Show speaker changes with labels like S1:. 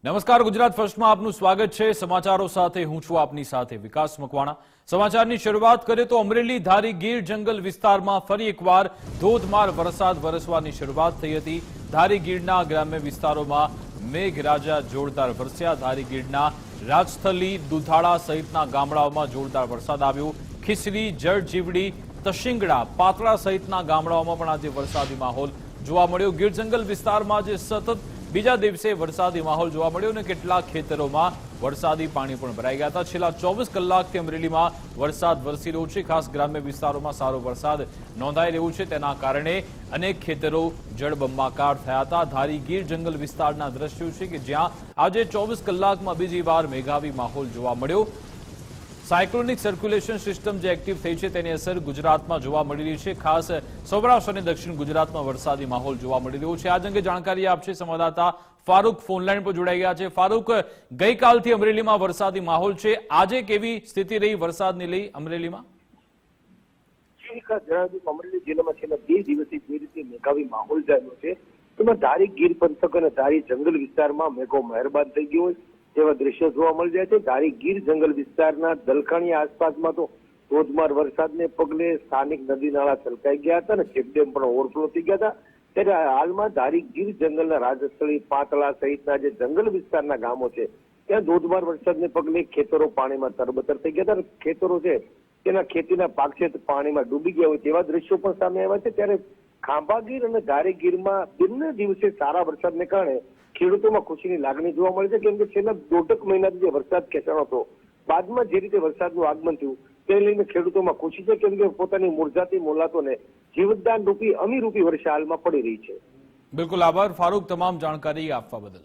S1: નમસ્કાર, ગુજરાત ફર્સ્ટમાં આપનું સ્વાગત છે। સમાચારો સાથે હું છું આપની સાથે વિકાસ મકવાણા। સમાચારની શરૂઆત કરીએ તો અમરેલી ધારી ગીર જંગલ વિસ્તારમાં ફરી એકવાર ધોધમાર વરસાદ વરસવાની શરૂઆત થઈ હતી। ધારી ગીરના ગ્રામ્ય વિસ્તારોમાં મેઘરાજા જોરદાર વરસ્યા। ધારી ગીરના રાજસ્થલી, દુધાળા સહિતના ગામડાઓમાં જોરદાર વરસાદ આવ્યો। ખીસરી, જળજીવડી, તશિંગડા, પાતળા સહિતના ગામડાઓમાં પણ આજે વરસાદી માહોલ જોવા મળ્યો। ગીર જંગલ વિસ્તારમાં જે સતત બીજા દિવસે વરસાદી માહોલ જોવા મળ્યો અને કેટલાક ખેતરોમાં વરસાદી પાણી પણ ભરાઈ ગયા હતા। છેલ્લા 24 કલાકથી અમરેલીમાં વરસાદ વરસી રહ્યો છે। ખાસ ગ્રામ્ય વિસ્તારોમાં સારો વરસાદ નોંધાઈ રહ્યો છે, તેના કારણે અનેક ખેતરો જળબંબાકાર થયા હતા। ધારી ગીર જંગલ વિસ્તારના દ્રશ્યો છે કે જ્યાં આજે 24 કલાકમાં બીજી વાર મેઘાવી માહોલ જોવા મળ્યો। સાયક્લોનિક સર્ક્યુલેશન સિસ્ટમ જે એક્ટિવ થઈ છે તેની અસર ગુજરાતમાં જોવા મળી રહી છે। ખાસ સૌરાષ્ટ્ર અને દક્ષિણ ગુજરાતમાં વરસાદી માહોલ જોવા મળી રહ્યો છે। આ અંગે જાણકારી આપશે સંવાદદાતા ફારૂક ફોનલાઈન પર જોડાઈ ગયા છે। ફારૂક, ગઈકાલથી અમરેલીમાં વરસાદી માહોલ છે, આજે કેવી સ્થિતિ રહી વરસાદને લઈ અમરેલીમાં?
S2: અમરેલી જિલ્લામાં છેલ્લા 2 દિવસથી જે રીતે મેઘાવી માહોલ જામ્યો છે તેમાં ધારી ગીર પંથક અને ધારી જંગલ વિસ્તારમાં મેઘો મહેરબાન થઈ ગયો હોય તેવા દ્રશ્યો જોવા મળી રહ્યા છે। ધારી ગીર જંગલ વિસ્તારના દલખાણી આસપાસમાં તો ધોધમાર વરસાદને પગલે સ્થાનિક નદી નાળા છલકાઈ ગયા હતા અને ચેકડેમ પણ ઓવરફ્લો થઈ ગયા હતા। ત્યારે હાલમાં ધારી ગીર જંગલના રાજસ્થળી, પાતળા સહિતના જે જંગલ વિસ્તારના ગામો છે ત્યાં ધોધમાર વરસાદને પગલે ખેતરો પાણીમાં તરબતર થઈ ગયા હતા। ખેતરો છે તેના ખેતીના પાક છે પાણીમાં ડૂબી ગયા હોય તેવા દ્રશ્યો પણ સામે આવ્યા છે। ત્યારે ખાંભાગીર અને ધારી ગીરમાં બંને દિવસે સારા વરસાદને કારણે ખેડૂતોમાં ખુશીની લાગણી જોવા મળે છે, કેમ કે છેલ્લા 1.5 મહિનાથી જે વરસાદ ખેંચાણો હતો બાદમાં જે રીતે વરસાદનું આગમન થયું તેને લઈને ખેડૂતોમાં ખુશી છે, કેમ કે પોતાની મુરઝાતી મોલાતોને જીવતદાન રૂપી અમીરૂપી વર્ષા હાલમાં પડી રહી છે।
S1: બિલકુલ, આભાર ફારૂક તમામ જાણકારી આપવા બદલ।